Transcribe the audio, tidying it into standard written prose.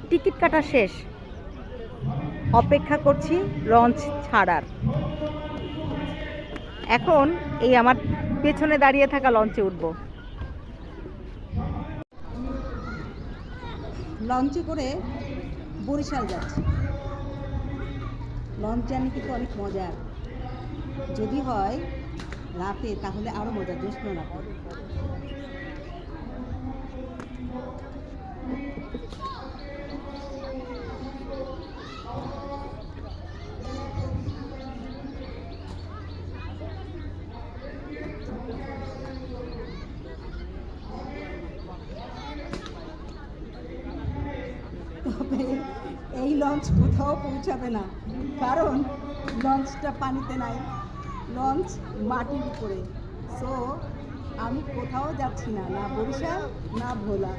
Ticket কাটা শেষ, অপেক্ষা করছি লঞ্চ ছাড়ার। এখন এই আমার পেছনে দাঁড়িয়ে থাকা লঞ্চে উঠব। লঞ্চে করে বরিশাল যাচ্ছি। লঞ্চ জার্নি কিন্তু অনেক মজার, যদি হয় রাতে তাহলে আরও মজা, জ্যোৎস্ন রাতে। তবে এই লঞ্চ কোথাও পৌঁছাবে না, কারণ লঞ্চটা পানিতে নাই, লঞ্চ মাটির উপরে। সো আমি কোথাও যাচ্ছি না, না বরিশাল না ভোলা।